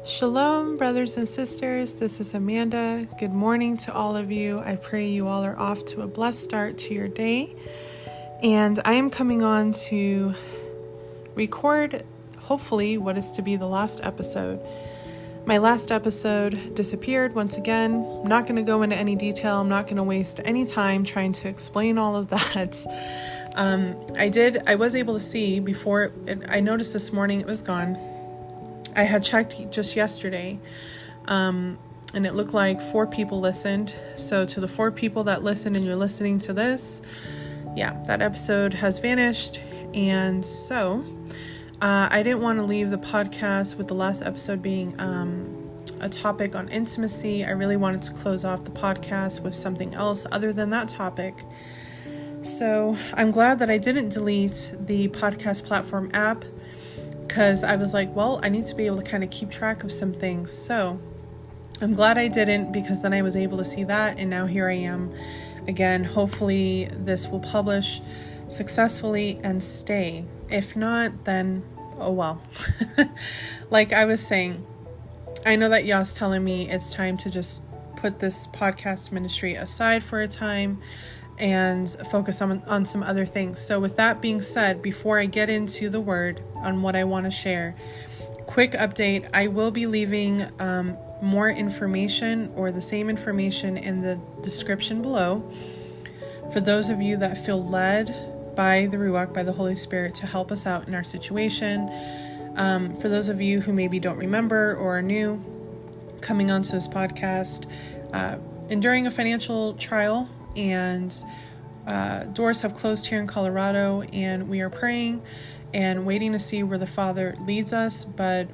Shalom, brothers and sisters. This is Amanda. Good morning to all of you. I pray you all are off to a blessed start to your day. And I am coming on to record, hopefully, what is to be the last episode. My last episode disappeared once again. I'm not going to go into any detail. I'm not going to waste any time trying to explain all of that. I was able to see before I noticed this morning it was gone. I had checked just yesterday, and it looked like 4 people listened. So to the 4 people that listened and you're listening to this, that episode has vanished. And so I didn't want to leave the podcast with the last episode being a topic on intimacy. I really wanted to close off the podcast with something else other than that topic. So I'm glad that I didn't delete the podcast platform app, because I was like, well, I need to be able to kind of keep track of some things. So I'm glad I didn't, because then I was able to see that. And now here I am again. Hopefully this will publish successfully and stay. If not, then, oh well. Like I was saying, I know that Yah's telling me it's time to just put this podcast ministry aside for a time and focus on some other things. So with that being said, before I get into the word on what I want to share, quick update, I will be leaving more information or the same information in the description below for those of you that feel led by the Ruach, by the Holy Spirit, to help us out in our situation. For those of you who maybe don't remember or are new coming onto this podcast, enduring a financial trial, and doors have closed here in Colorado, and we are praying and waiting to see where the Father leads us. But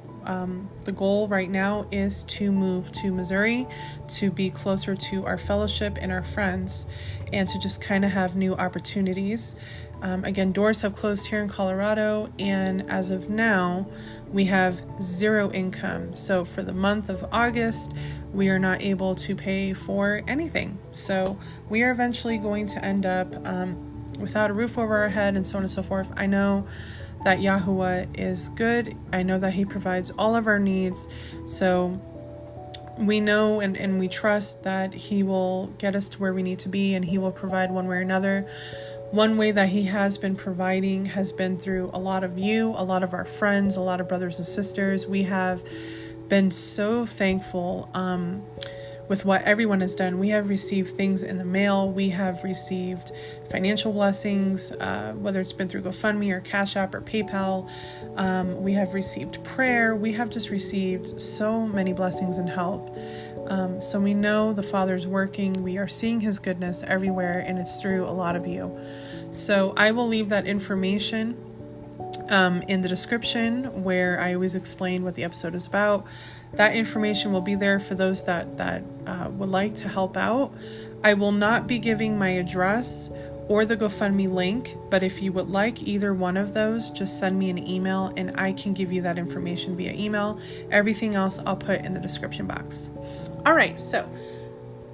the goal right now is to move to Missouri, to be closer to our fellowship and our friends, and to just kind of have new opportunities. Again, doors have closed here in Colorado, and as of now, we have 0 income. So for the month of August, we are not able to pay for anything. So we are eventually going to end up without a roof over our head, and so on and so forth. I know that Yahuwah is good. I know that He provides all of our needs. So we know and we trust that He will get us to where we need to be, and He will provide one way or another. One way that He has been providing has been through a lot of you, a lot of our friends, a lot of brothers and sisters. We have been so thankful with what everyone has done. We have received things in the mail. We have received financial blessings, whether it's been through GoFundMe or Cash App or PayPal. We have received prayer. We have just received so many blessings and help. So we know the Father's working. We are seeing His goodness everywhere, and it's through a lot of you. So I will leave that information in the description, where I always explain what the episode is about. That information will be there for those that would like to help out. I will not be giving my address or the GoFundMe link, but if you would like either one of those, just send me an email and I can give you that information via email. Everything else I'll put in the description box. All right, so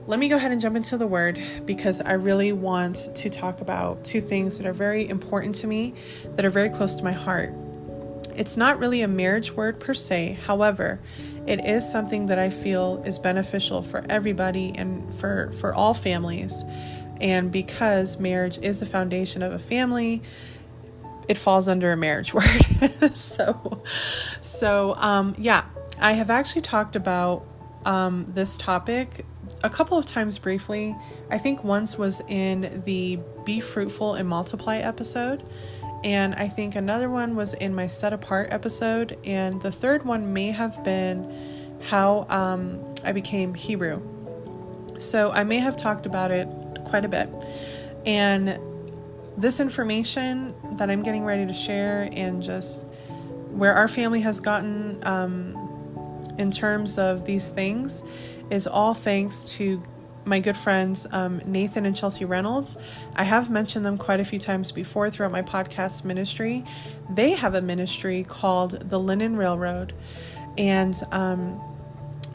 let me go ahead and jump into the word, because I really want to talk about 2 things that are very important to me, that are very close to my heart. It's not really a marriage word per se. However, it is something that I feel is beneficial for everybody and for all families. And because marriage is the foundation of a family, it falls under a marriage word. So, I have actually talked about this topic a couple of times briefly. I think once was in the Be Fruitful and Multiply episode, and I think another one was in my Set Apart episode, and the third one may have been how I became Hebrew. So I may have talked about it quite a bit, and this information that I'm getting ready to share, and just where our family has gotten in terms of these things, is all thanks to my good friends Nathan and Chelsea Reynolds. I have mentioned them quite a few times before throughout my podcast ministry. They have a ministry called the Linen Railroad, and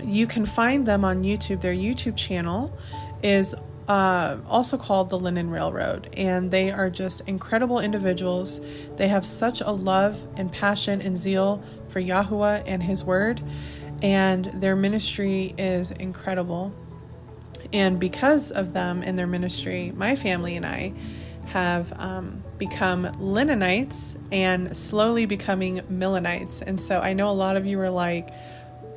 you can find them on YouTube. Their YouTube channel is also called the Linen Railroad, and they are just incredible individuals. They have such a love and passion and zeal for Yahuwah and His Word, and their ministry is incredible. And because of them and their ministry, my family and I have become Linenites and slowly becoming Millenites. And so I know a lot of you are like,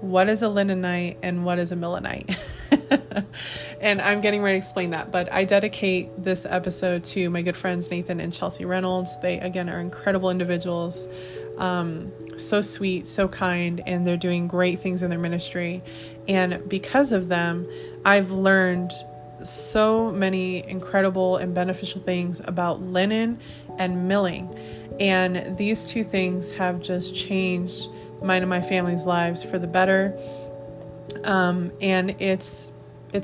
what is a Linenite and what is a Millenite? And I'm getting ready to explain that. But I dedicate this episode to my good friends Nathan and Chelsea Reynolds. They, again, are incredible individuals. So sweet, so kind, and they're doing great things in their ministry. And because of them, I've learned so many incredible and beneficial things about linen and milling. And these two things have just changed mine and my family's lives for the better. And it's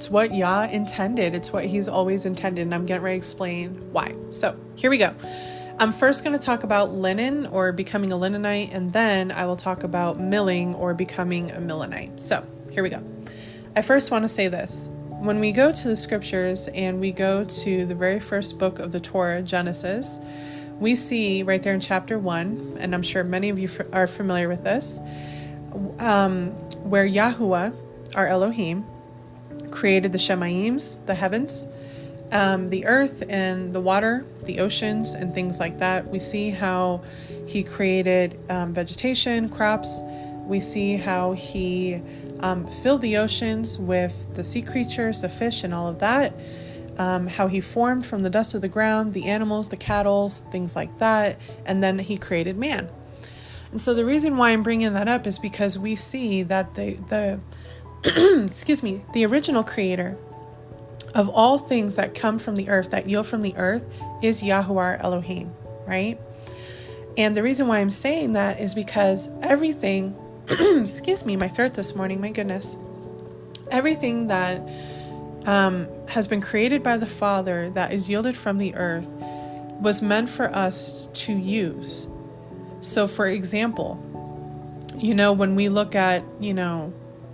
what Yah intended. It's what he's always intended. And I'm getting ready to explain why. So here we go. I'm first going to talk about linen or becoming a Linenite, and then I will talk about milling or becoming a Millenite. So here we go. I first want to say this. When we go to the scriptures and we go to the very first book of the Torah, Genesis, we see right there in chapter 1, and I'm sure many of you are familiar with this, where Yahuwah, our Elohim, created the Shemaims, the heavens, the earth and the water, the oceans, and things like that. We see how he created vegetation, crops. We see how he filled the oceans with the sea creatures, the fish, and all of that. How he formed from the dust of the ground, the animals, the cattle, things like that. And then he created man. And so the reason why I'm bringing that up is because we see that the excuse me, the original creator of all things that come from the earth, that yield from the earth, is Yahuwah Elohim, right? And the reason why I'm saying that is because everything, excuse me, my throat this morning, my goodness, everything that has been created by the Father that is yielded from the earth was meant for us to use. So for example, when we look at,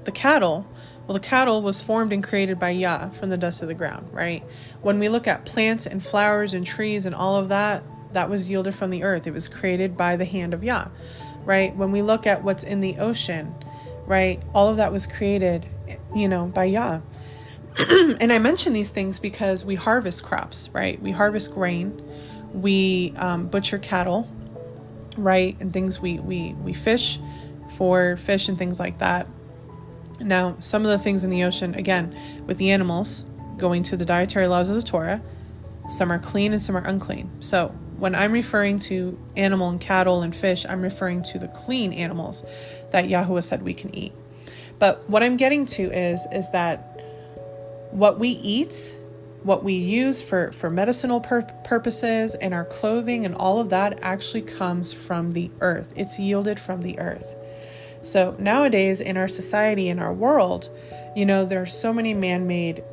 the cattle, well, the cattle was formed and created by Yah from the dust of the ground, right? When we look at plants and flowers and trees and all of that, that was yielded from the earth. It was created by the hand of Yah, right? When we look at what's in the ocean, right? All of that was created, by Yah. And I mention these things because we harvest crops, right? We harvest grain. We butcher cattle, right? And things we fish for fish and things like that. Now, some of the things in the ocean, again, with the animals, going to the dietary laws of the Torah, some are clean and some are unclean. So when I'm referring to animal and cattle and fish, I'm referring to the clean animals that Yahuwah said we can eat. But what I'm getting to is that what we eat, what we use for medicinal purposes, and our clothing and all of that actually comes from the earth. It's yielded from the earth. So nowadays in our society, in our world, there are so many man-made,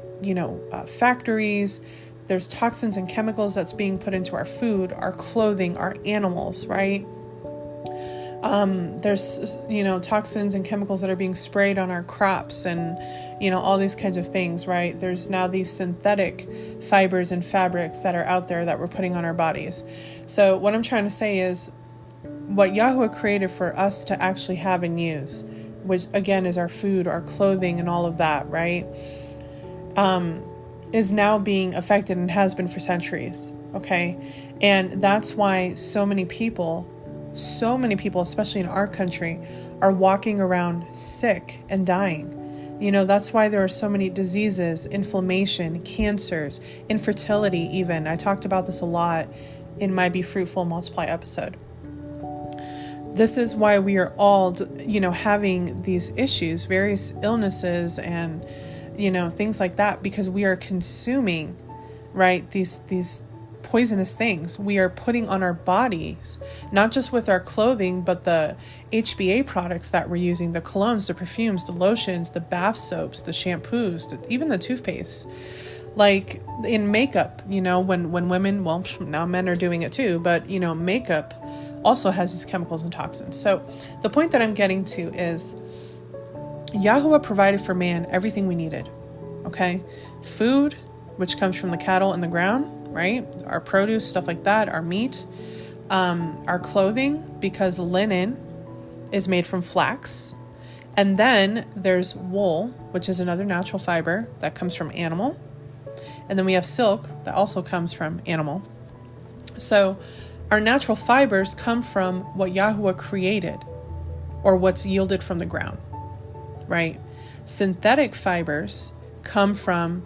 factories. There's toxins and chemicals that's being put into our food, our clothing, our animals, right? There's, toxins and chemicals that are being sprayed on our crops and, all these kinds of things, right? There's now these synthetic fibers and fabrics that are out there that we're putting on our bodies. So what I'm trying to say is what Yahuwah created for us to actually have and use, which again is our food, our clothing, and all of that, right? Is now being affected and has been for centuries. Okay. And that's why so many people, especially in our country, are walking around sick and dying. That's why there are so many diseases, inflammation, cancers, infertility even. I talked about this a lot in my Be Fruitful, Multiply episode. This is why we are all, having these issues, various illnesses and, things like that, because we are consuming, right, these poisonous things we are putting on our bodies, not just with our clothing, but the HBA products that we're using, the colognes, the perfumes, the lotions, the bath soaps, the shampoos, even the toothpaste. Like in makeup, when women, well, now men are doing it too, but, makeup also has these chemicals and toxins. So the point that I'm getting to is Yahuwah provided for man everything we needed. Okay. Food, which comes from the cattle in the ground, right? Our produce, stuff like that, our meat, our clothing, because linen is made from flax, And then there's wool, which is another natural fiber that comes from animal. And then we have silk that also comes from animal. So our natural fibers come from what Yahuwah created or what's yielded from the ground, right? Synthetic fibers come from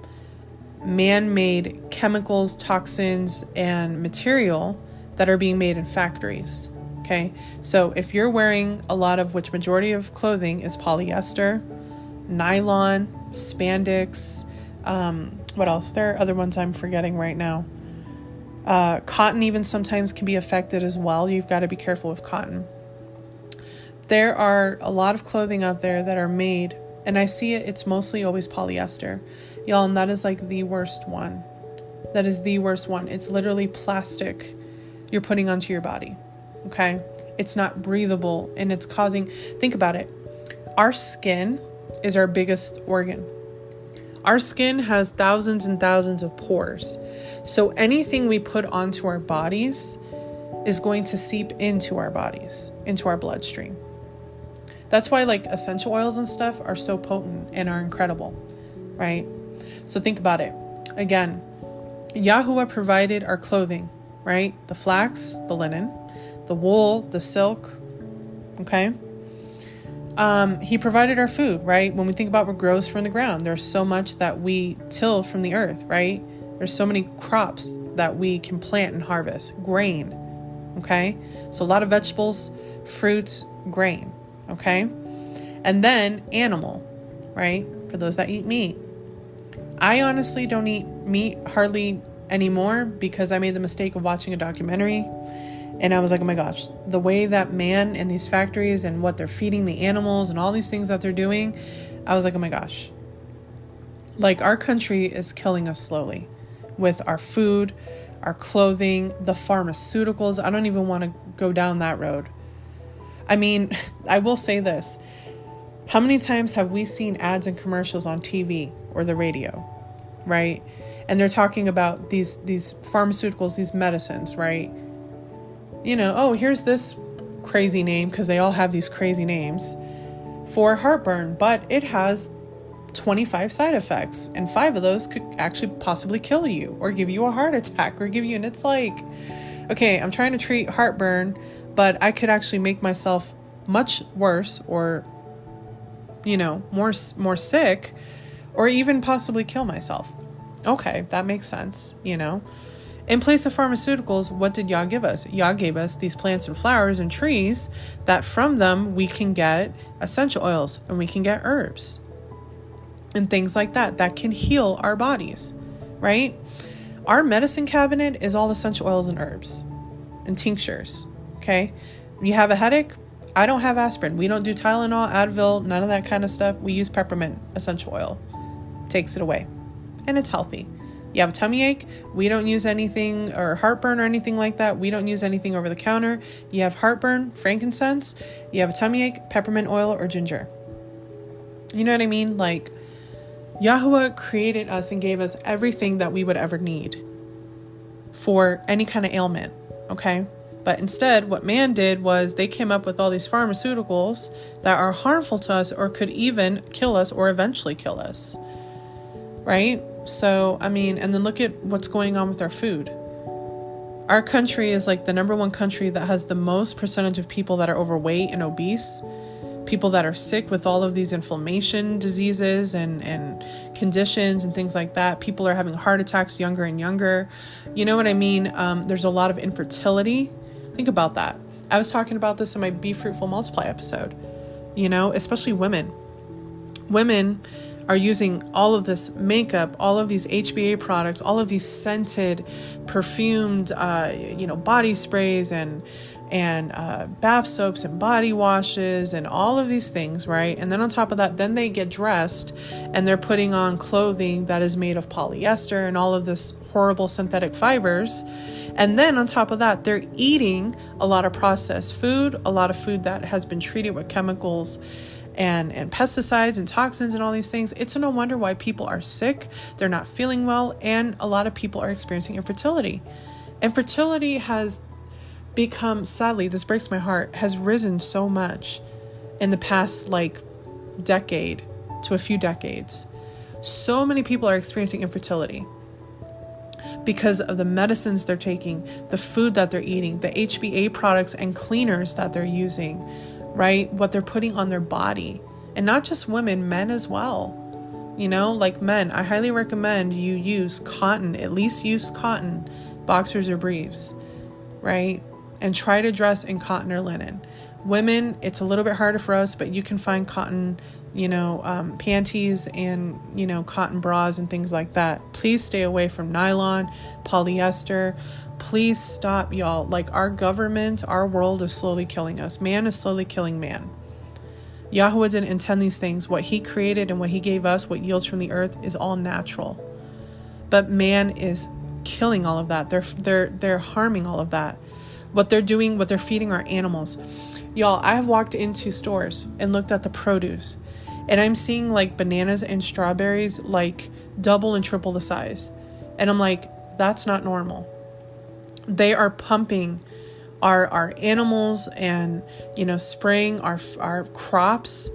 man-made chemicals, toxins, and material that are being made in factories. Okay, so if you're wearing a lot of, which majority of clothing is polyester, nylon, spandex, what else? There are other ones I'm forgetting right now. Cotton even sometimes can be affected as well. You've got to be careful with cotton. There are a lot of clothing out there that are made, and I see it's mostly always polyester. Y'all, and that is like the worst one. That is the worst one. It's literally plastic you're putting onto your body. Okay, it's not breathable, and it's causing, think about it. Our skin is our biggest organ. Our skin has thousands and thousands of pores. So anything we put onto our bodies is going to seep into our bodies, into our bloodstream. That's why like essential oils and stuff are so potent and are incredible, right? So think about it. Again, Yahuwah provided our clothing, right? The flax, the linen, the wool, the silk, okay? He provided our food, right? When we think about what grows from the ground, there's so much that we till from the earth, right? There's so many crops that we can plant and harvest. Grain, okay? So a lot of vegetables, fruits, grain, okay? And then animal, right? For those that eat meat. I honestly don't eat meat hardly anymore because I made the mistake of watching a documentary. And I was like, oh my gosh, the way that man and these factories and what they're feeding the animals and all these things that they're doing, I was like, oh my gosh. Like our country is killing us slowly with our food, our clothing, the pharmaceuticals. I don't even want to go down that road. I mean, I will say this. How many times have we seen ads and commercials on TV or the radio, right? And they're talking about these pharmaceuticals, these medicines, right? You know, oh, here's this crazy name, because they all have these crazy names, for heartburn, but it has 25 side effects, and 5 of those could actually possibly kill you or give you a heart attack or give you, and it's like, okay, I'm trying to treat heartburn, but I could actually make myself much worse or, you know, more sick, or even possibly kill myself. Okay, that makes sense, you know. In place of pharmaceuticals, what did Yah give us? Yah gave us these plants and flowers and trees that from them we can get essential oils and we can get herbs and things like that can heal our bodies, right? Our medicine cabinet is all essential oils and herbs and tinctures, okay? You have a headache? I don't have aspirin. We don't do Tylenol, Advil, none of that kind of stuff. We use peppermint essential oil. Takes it away. And it's healthy. You have a tummy ache, we don't use anything, or heartburn or anything like that. We don't use anything over the counter. You have heartburn, frankincense. You have a tummy ache, peppermint oil or ginger. You know what I mean? Like, Yahuwah created us and gave us everything that we would ever need for any kind of ailment, okay? But instead, what man did was they came up with all these pharmaceuticals that are harmful to us or could even kill us or eventually kill us, right? So, I mean, and then look at what's going on with our food. Our country is like the number one country that has the most percentage of people that are overweight and obese, people that are sick with all of these inflammation diseases and conditions and things like that. People are having heart attacks younger and younger. You know what I mean? There's a lot of infertility. Think about that. I was talking about this in my Be Fruitful Multiply episode, you know, especially women. Women are using all of this makeup, all of these HBA products, all of these scented, perfumed, body sprays and bath soaps and body washes and all of these things, right? And then on top of that, then they get dressed and they're putting on clothing that is made of polyester and all of this horrible synthetic fibers. And then on top of that, they're eating a lot of processed food, a lot of food that has been treated with chemicals and pesticides and toxins and all these things. It's no wonder why people are sick, they're not feeling well, and a lot of people are experiencing infertility. Infertility has become, sadly, this breaks my heart, has risen so much in the past decade to a few decades, so many people are experiencing infertility because of the medicines they're taking, the food that they're eating, the HbA products and cleaners that they're using, right? What they're putting on their body. And not just women, men as well. Like men, I highly recommend you use cotton, at least use cotton, boxers or briefs, right? And try to dress in cotton or linen. Women, it's a little bit harder for us, but you can find cotton, panties and, cotton bras and things like that. Please stay away from nylon, polyester. Please stop, y'all. Like, our government, our world is slowly killing us. Man is slowly killing man. Yahweh didn't intend these things. What he created and what he gave us, what yields from the earth, is all natural. But man is killing all of that. They're harming all of that. What they're doing, what they're feeding our animals. Y'all, I have walked into stores and looked at the produce, and I'm seeing like bananas and strawberries like double and triple the size. And I'm like, that's not normal. They are pumping our animals and, spraying our crops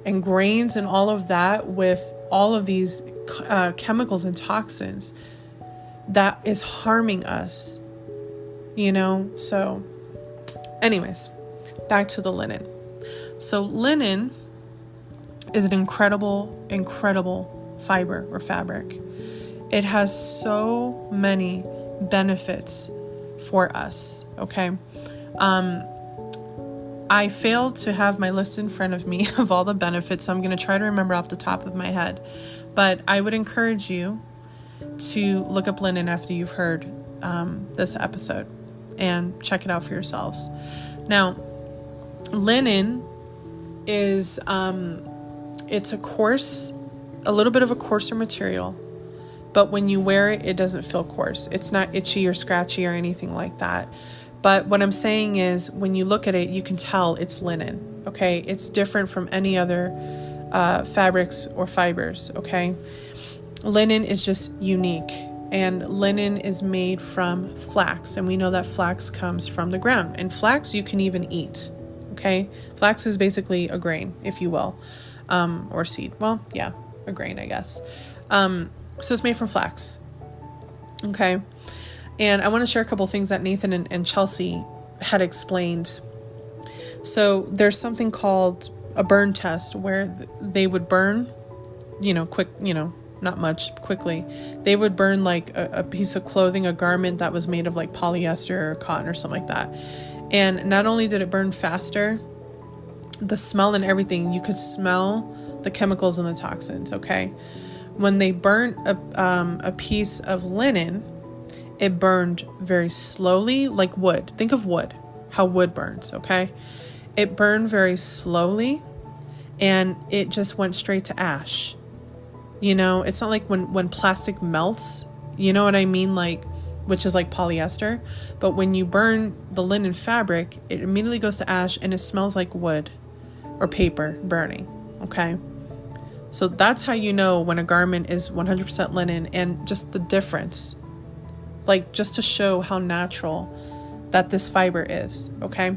and grains and all of that with all of these chemicals and toxins that is harming us, So anyways, back to the linen. So linen is an incredible, incredible fiber or fabric. It has so many benefits for us, okay? I failed to have my list in front of me of all the benefits, so I'm going to try to remember off the top of my head. But I would encourage you to look up linen after you've heard this episode and check it out for yourselves. Now, linen is it's a little bit of a coarser material, but when you wear it, it doesn't feel coarse. It's not itchy or scratchy or anything like that. But what I'm saying is, when you look at it, you can tell it's linen, okay? It's different from any other fabrics or fibers, okay? Linen is just unique, and linen is made from flax, and we know that flax comes from the ground, and flax you can even eat, okay? Flax is basically a grain, if you will, or seed. Well, yeah, a grain, I guess. So it's made from flax, okay? And I want to share a couple things that Nathan and Chelsea had explained. So there's something called a burn test where they would burn, quick, not much, quickly. They would burn like a piece of clothing, a garment that was made of like polyester or cotton or something like that. And not only did it burn faster, the smell and everything, you could smell the chemicals and the toxins, okay? When they burnt a piece of linen, it burned very slowly, like wood. Think of wood, how wood burns, okay? It burned very slowly, and it just went straight to ash. It's not like when plastic melts, you know what I mean? Like, which is like polyester. But when you burn the linen fabric, it immediately goes to ash, and it smells like wood or paper burning, okay? So that's how you know when a garment is 100% linen, and just the difference. Like, just to show how natural that this fiber is, okay?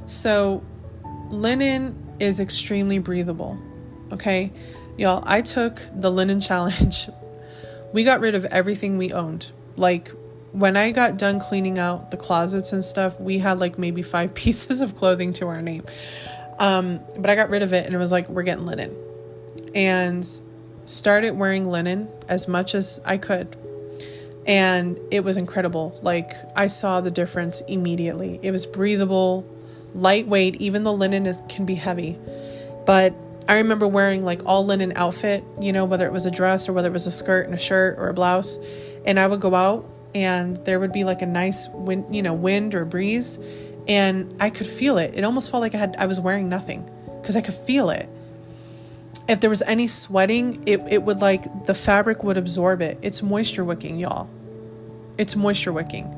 So linen is extremely breathable, okay? Y'all, I took the linen challenge. We got rid of everything we owned. Like, when I got done cleaning out the closets and stuff, we had like maybe 5 pieces of clothing to our name. But I got rid of it, and it was like, we're getting linen. And started wearing linen as much as I could. And it was incredible. Like, I saw the difference immediately. It was breathable, lightweight. Even the linen can be heavy. But I remember wearing like all linen outfit, whether it was a dress or whether it was a skirt and a shirt or a blouse. And I would go out, and there would be like a nice wind or breeze, and I could feel it. It almost felt like I was wearing nothing, because I could feel it. If there was any sweating, it would, like, the fabric would absorb it. It's moisture wicking, y'all. It's moisture wicking.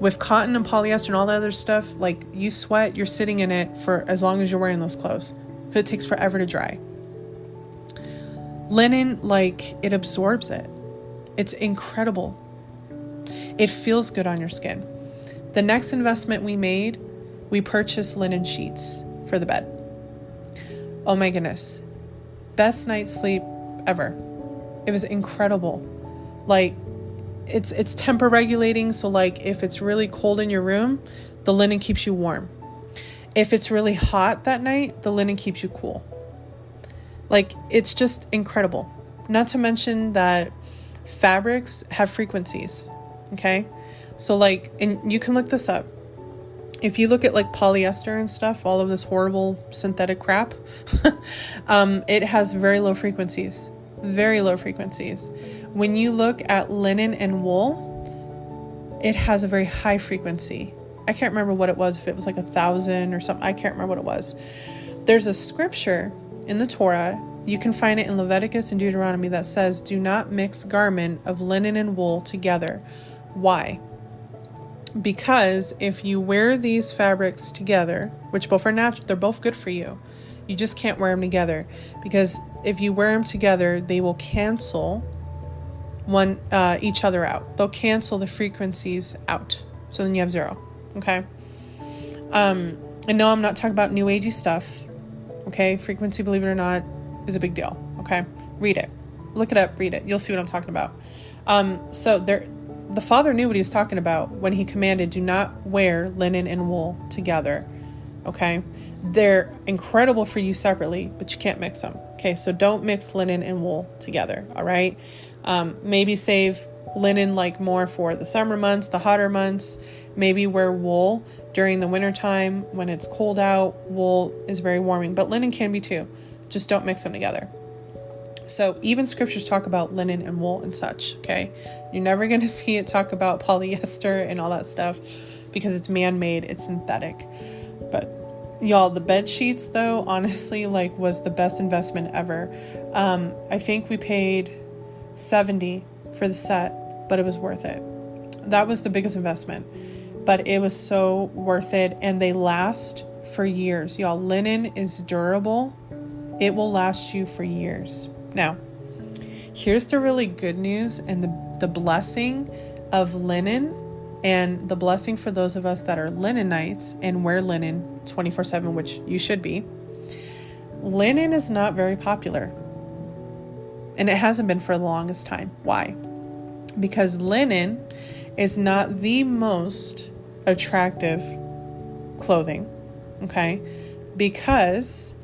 With cotton and polyester and all the other stuff, like, you sweat, you're sitting in it for as long as you're wearing those clothes, because it takes forever to dry. Linen, like, it absorbs it. It's incredible. It feels good on your skin. The next investment we made, we purchased linen sheets for the bed. Oh my goodness. Best night's sleep ever. It was incredible. Like, it's temper regulating. So like if it's really cold in your room, the linen keeps you warm. If it's really hot that night, the linen keeps you cool. Like, it's just incredible. Not to mention that fabrics have frequencies. Okay. So like, and you can look this up. If you look at like polyester and stuff, all of this horrible synthetic crap, it has very low frequencies. Very low frequencies. When you look at linen and wool, it has a very high frequency. I can't remember what it was, if it was like 1,000 or something. I can't remember what it was. There's a scripture in the Torah, you can find it in Leviticus and Deuteronomy, that says, do not mix garment of linen and wool together. Why? Because if you wear these fabrics together, which both are natural, they're both good for you. You just can't wear them together, because if you wear them together, they will cancel each other out. They'll cancel the frequencies out. So then you have zero. Okay. And no, I'm not talking about new agey stuff. Okay. Frequency, believe it or not, is a big deal. Okay. Read it. Look it up. Read it. You'll see what I'm talking about. So the Father knew what he was talking about when he commanded, do not wear linen and wool together. Okay. They're incredible for you separately, but you can't mix them. Okay. So don't mix linen and wool together. All right. Maybe save linen like more for the summer months, the hotter months. Maybe wear wool during the winter time when it's cold out. Wool is very warming, but linen can be too. Just don't mix them together. So even scriptures talk about linen and wool and such. Okay. You're never going to see it talk about polyester and all that stuff because it's man-made, it's synthetic. But y'all, the bed sheets though, honestly, like was the best investment ever. I think we paid $70 for the set, but it was worth it. That was the biggest investment, but it was so worth it. And they last for years. Y'all, linen is durable. It will last you for years. Now, here's the really good news and the blessing of linen, and the blessing for those of us that are Linenites and wear linen 24/7, which you should be. Linen is not very popular, and it hasn't been for the longest time. Why? Because linen is not the most attractive clothing. Okay? Because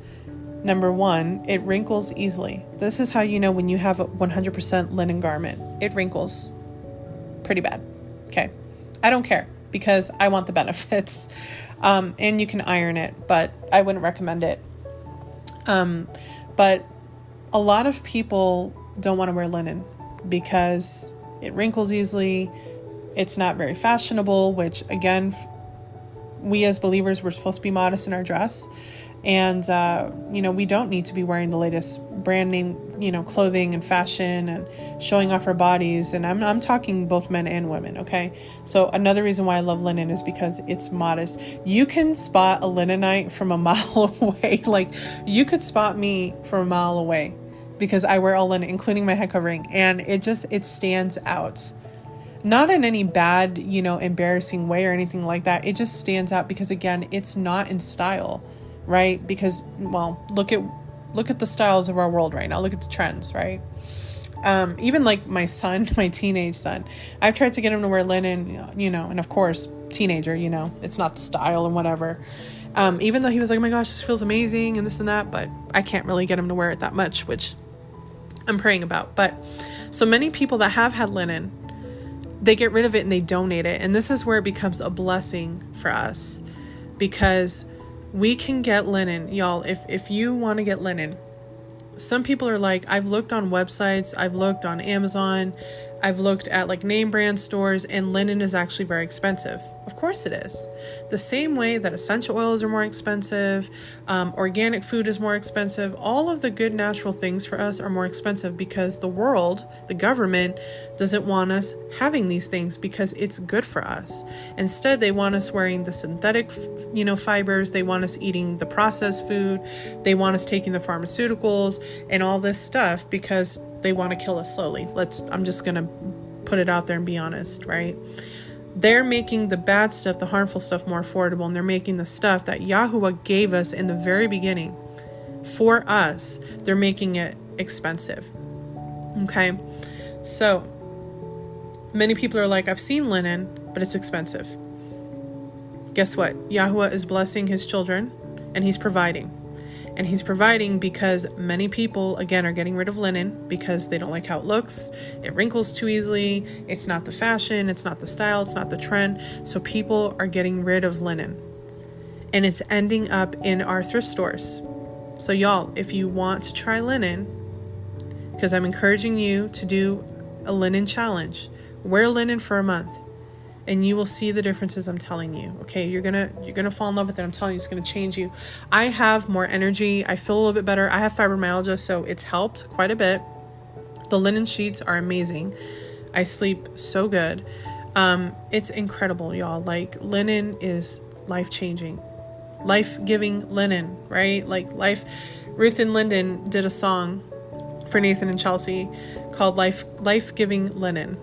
number one, it wrinkles easily. This is how you know when you have a 100% linen garment. It wrinkles pretty bad. Okay. I don't care because I want the benefits. And you can iron it, but I wouldn't recommend it. But a lot of people don't want to wear linen because it wrinkles easily. It's not very fashionable, which again, we as believers, we're supposed to be modest in our dress. And, we don't need to be wearing the latest brand name, clothing and fashion and showing off our bodies. And I'm talking both men and women. Okay. So another reason why I love linen is because it's modest. You can spot a Linenite from a mile away. Like you could spot me from a mile away because I wear all linen, including my head covering. And it stands out. Not in any bad, embarrassing way or anything like that. It just stands out because again, it's not in style. Right? Because, well, look at the styles of our world right now. Look at the trends, right? Even like my son, my teenage son, I've tried to get him to wear linen, and of course, teenager, it's not the style and whatever. Even though he was like, oh my gosh, this feels amazing and this and that, but I can't really get him to wear it that much, which I'm praying about. But so many people that have had linen, they get rid of it and they donate it. And this is where it becomes a blessing for us because we can get linen, y'all. If you want to get linen, some people are like, I've looked on websites, I've looked on Amazon, I've looked at like name brand stores, and linen is actually very expensive. Of course it is. The same way that essential oils are more expensive, organic food is more expensive. All of the good natural things for us are more expensive because the world, the government, doesn't want us having these things because it's good for us. Instead, they want us wearing the synthetic, fibers. They want us eating the processed food. They want us taking the pharmaceuticals and all this stuff because they want to kill us slowly. I'm just going to put it out there and be honest, right? They're making the bad stuff, the harmful stuff more affordable, and they're making the stuff that Yahuwah gave us in the very beginning for us, they're making it expensive. Okay. So many people are like, I've seen linen, but it's expensive. Guess what? Yahuwah is blessing his children, and he's providing. And he's providing because many people, again, are getting rid of linen because they don't like how it looks. It wrinkles too easily. It's not the fashion. It's not the style. It's not the trend. So people are getting rid of linen. And it's ending up in our thrift stores. So y'all, if you want to try linen, because I'm encouraging you to do a linen challenge, wear linen for a month. And you will see the differences I'm telling you. Okay, you're gonna fall in love with it. I'm telling you, it's gonna change you. I have more energy. I feel a little bit better. I have fibromyalgia, so it's helped quite a bit. The linen sheets are amazing. I sleep so good. It's incredible, y'all. Like, linen is life-changing, life-giving linen, right? Like life. Ruth and Lyndon did a song for Nathan and Chelsea called Life-Giving Linen.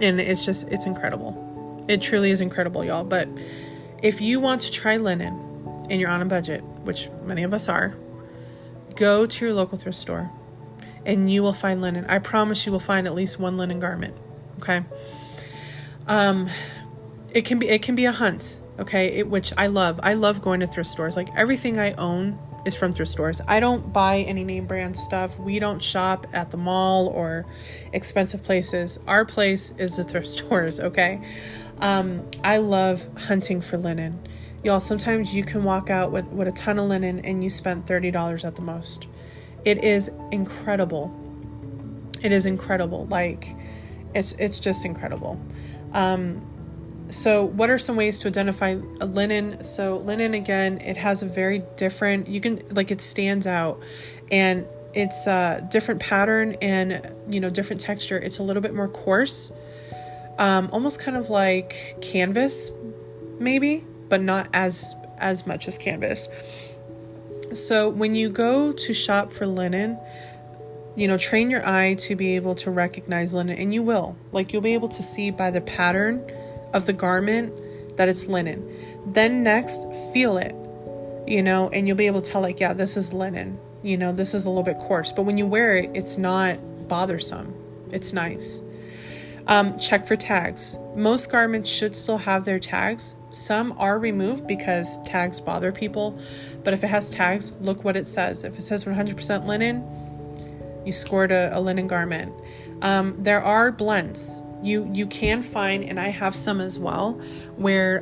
And it's incredible. It truly is incredible, y'all. But if you want to try linen and you're on a budget, which many of us are, go to your local thrift store and you will find linen. I promise you will find at least one linen garment. Okay. It can be a hunt. Okay. Which I love. I love going to thrift stores. Like, everything I own is from thrift stores. I don't buy any name brand stuff. We don't shop at the mall or expensive places. Our place is the thrift stores. Okay. I love hunting for linen. Y'all, sometimes you can walk out with a ton of linen and you spent $30 at the most. It is incredible. It is incredible. Like, it's just incredible. So what are some ways to identify a linen? So linen, again, it has a very different, it stands out, and it's a different pattern and, different texture. It's a little bit more coarse, almost kind of like canvas, maybe, but not as much as canvas. So when you go to shop for linen, train your eye to be able to recognize linen, and you will. Like, you'll be able to see by the pattern of the garment that it's linen. Then next, feel it, and you'll be able to tell, like, yeah, this is linen, this is a little bit coarse, but when you wear it, it's not bothersome. It's nice. Check for tags. Most garments should still have their tags. Some are removed because tags bother people, but if it has tags, look what it says. If it says 100% linen, you scored a linen garment. There are blends. You can find, and I have some as well, where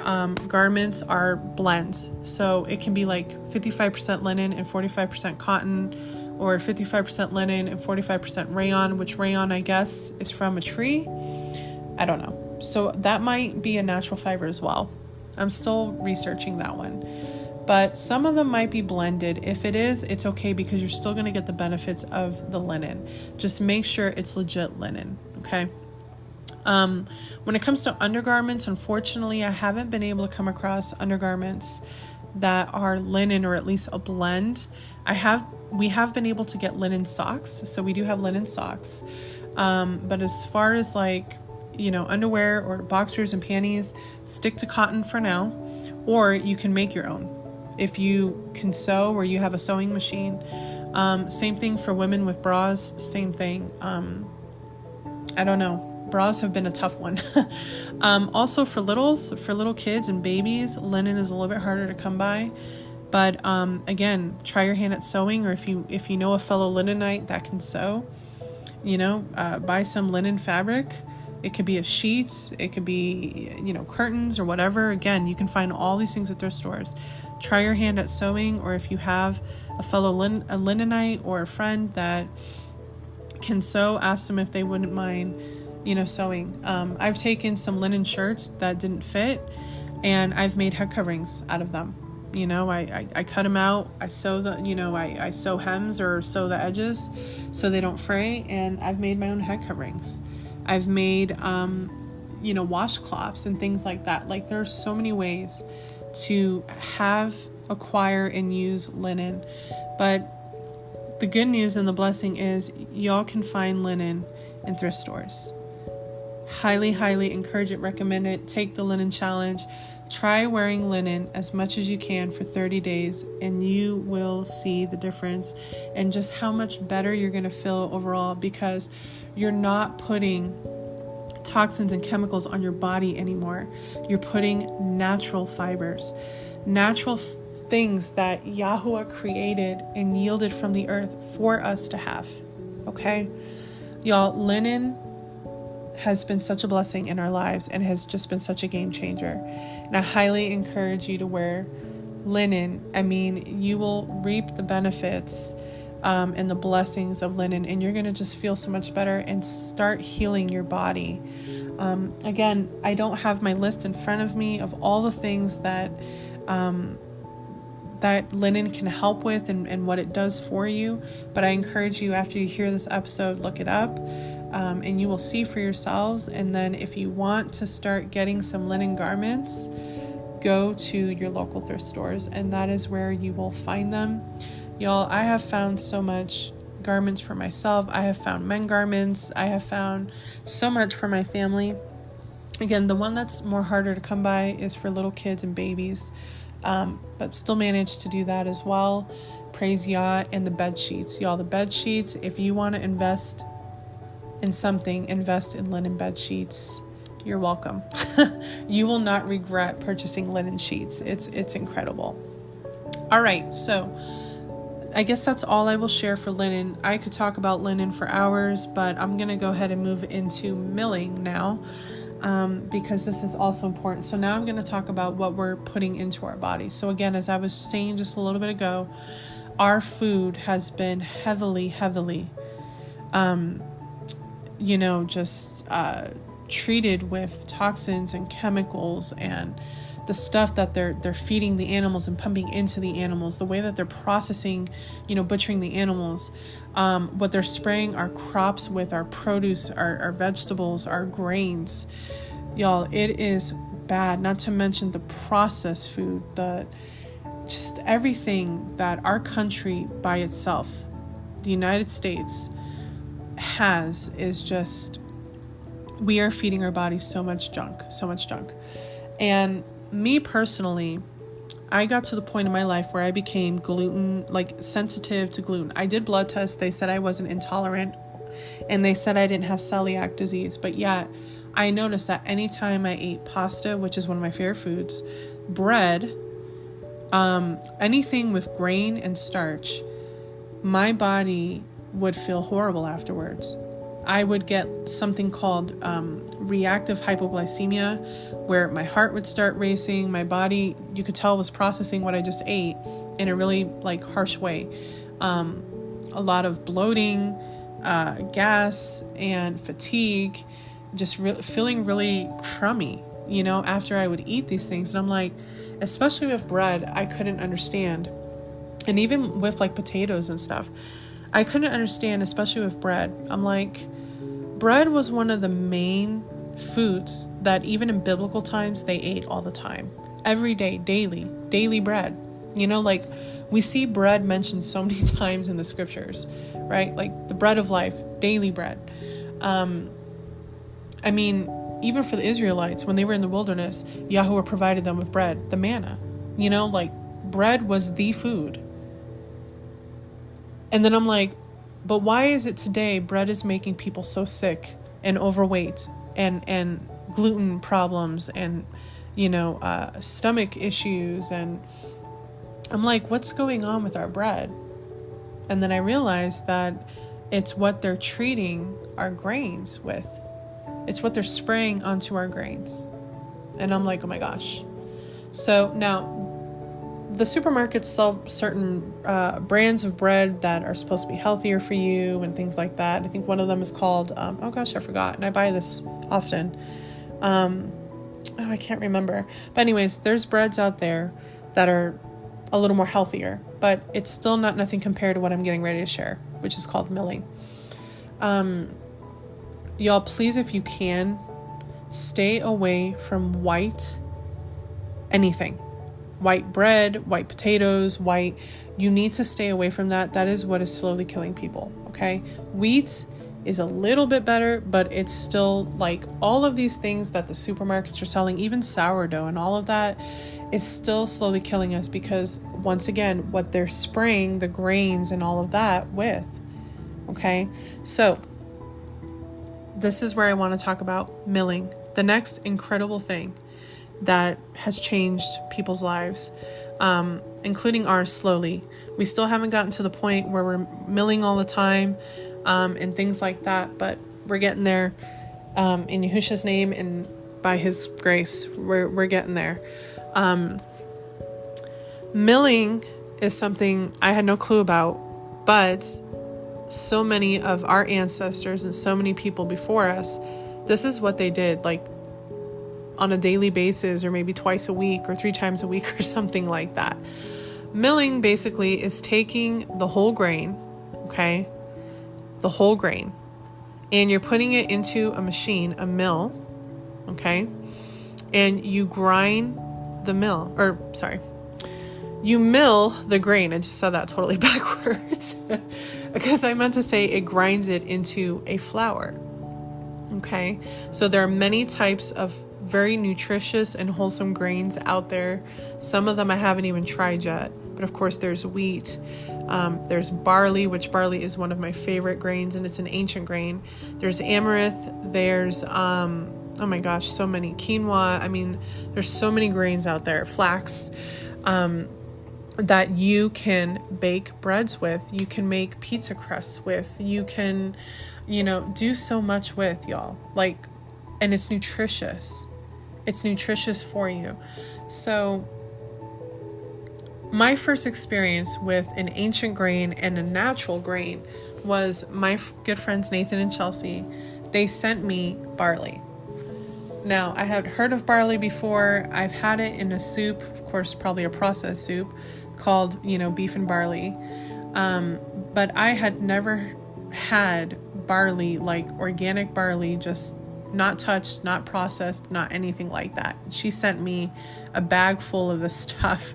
garments are blends. So it can be like 55% linen and 45% cotton, or 55% linen and 45% rayon, which rayon, I guess, is from a tree. I don't know. So that might be a natural fiber as well. I'm still researching that one. But some of them might be blended. If it is, it's okay, because you're still going to get the benefits of the linen. Just make sure it's legit linen, okay? When it comes to undergarments, unfortunately, I haven't been able to come across undergarments that are linen, or at least a blend. We have been able to get linen socks, so we do have linen socks. But as far as underwear or boxers and panties, stick to cotton for now, or you can make your own if you can sew, or you have a sewing machine. Same thing for women with bras. Same thing. I don't know. Bras have been a tough one. Also for little kids and babies, linen is a little bit harder to come by. But again, try your hand at sewing, or if you know a fellow Linenite that can sew, buy some linen fabric. It could be a sheets, it could be curtains or whatever. Again, you can find all these things at thrift stores. Try your hand at sewing, or if you have a fellow a Linenite or a friend that can sew, ask them if they wouldn't mind sewing. I've taken some linen shirts that didn't fit, and I've made head coverings out of them. I cut them out. I sew I sew hems or sew the edges so they don't fray, and I've made my own head coverings. I've made, washcloths and things like that. Like, there are so many ways to acquire and use linen. But the good news and the blessing is y'all can find linen in thrift stores. Highly, highly encourage it, recommend it. Take the linen challenge. Try wearing linen as much as you can for 30 days, and you will see the difference and just how much better you're going to feel overall, because you're not putting toxins and chemicals on your body anymore. You're putting natural fibers, natural things that Yahuwah created and yielded from the earth for us to have. Okay? Y'all, linen has been such a blessing in our lives and has just been such a game changer. And I highly encourage you to wear linen. I mean, you will reap the benefits and the blessings of linen, and you're going to just feel so much better and start healing your body. Again, I don't have my list in front of me of all the things that that linen can help with and what it does for you. But I encourage you, after you hear this episode, look it up. And you will see for yourselves. And then if you want to start getting some linen garments, go to your local thrift stores, and that is where you will find them. Y'all, I have found so much garments for myself. I have found men garments. I have found so much for my family. Again, the one that's more harder to come by is for little kids and babies, but still managed to do that as well. Praise Yah. And the bed sheets. Y'all, the bed sheets, if you want to invest in something, invest in linen bed sheets. You're welcome. You will not regret purchasing linen sheets. It's incredible. All right, so I guess that's all I will share for linen. I could talk about linen for hours, but I'm going to go ahead and move into milling now, because this is also important. So now I'm going to talk about what we're putting into our body. So again, as I was saying just a little bit ago, our food has been heavily, treated with toxins and chemicals and the stuff that they're feeding the animals and pumping into the animals, the way that they're processing, butchering the animals, what they're spraying our crops with, our produce, our vegetables, our grains. Y'all, it is bad. Not to mention the processed food, just everything that our country by itself, the United States, is just, we are feeding our bodies so much junk. And me personally, I got to the point in my life where I became sensitive to gluten. I did blood tests. They said I wasn't intolerant, and they said I didn't have celiac disease. But yet I noticed that anytime I ate pasta, which is one of my favorite foods, bread, anything with grain and starch, my body would feel horrible afterwards. I would get something called reactive hypoglycemia, where my heart would start racing. My body, you could tell, was processing what I just ate in a really harsh way. A lot of bloating, gas, and fatigue, just feeling really crummy, after I would eat these things. And I'm like, especially with bread, I couldn't understand. And even with potatoes and stuff, I couldn't understand, especially with bread. I'm like, bread was one of the main foods that even in biblical times they ate all the time. Every day, daily bread. We see bread mentioned so many times in the scriptures, right? Like the bread of life, daily bread. Even for the Israelites, when they were in the wilderness, Yahuwah provided them with bread, the manna. Bread was the food. And then I'm like, but why is it today bread is making people so sick and overweight and gluten problems and, stomach issues? And I'm like, what's going on with our bread? And then I realized that it's what they're treating our grains with. It's what they're spraying onto our grains. And I'm like, oh my gosh. So now, the supermarkets sell certain brands of bread that are supposed to be healthier for you and things like that. I think one of them is called, I forgot. And I buy this often. I can't remember. But anyways, there's breads out there that are a little more healthier, but it's still nothing compared to what I'm getting ready to share, which is called milling. Y'all, please, if you can, stay away from anything. White bread, white potatoes, you need to stay away from that. That is what is slowly killing people, okay? Wheat is a little bit better, but it's still like all of these things that the supermarkets are selling, even sourdough and all of that, is still slowly killing us because, once again, what they're spraying the grains and all of that with. Okay, so this is where I want to talk about milling, the next incredible thing that has changed people's lives, including ours slowly. We still haven't gotten to the point where we're milling all the time and things like that, but we're getting there in Yahushua's name and by his grace. We're getting there. Milling is something I had no clue about, but so many of our ancestors and so many people before us, this is what they did, like on a daily basis, or maybe twice a week or 3 times a week or something like that. Milling basically is taking the whole grain, okay, the whole grain, and you're putting it into a machine, a mill, okay, and you grind the mill, or sorry, you mill the grain. I just said that totally backwards because I meant to say it grinds it into a flour. Okay, so there are many types of very nutritious and wholesome grains out there. Some of them I haven't even tried yet, but of course there's wheat, there's barley, which barley is one of my favorite grains and it's an ancient grain. There's amaranth, there's oh my gosh, so many, quinoa. I mean, there's so many grains out there, flax, that you can bake breads with, you can make pizza crusts with, you can, do so much with, y'all. Like, and it's nutritious. It's nutritious for you. So my first experience with an ancient grain and a natural grain was my good friends Nathan and Chelsea. They sent me barley. Now, I had heard of barley before. I've had it in a soup, of course, probably a processed soup called, beef and barley. But I had never had barley, like organic barley, just not touched, not processed, not anything like that. She sent me a bag full of this stuff.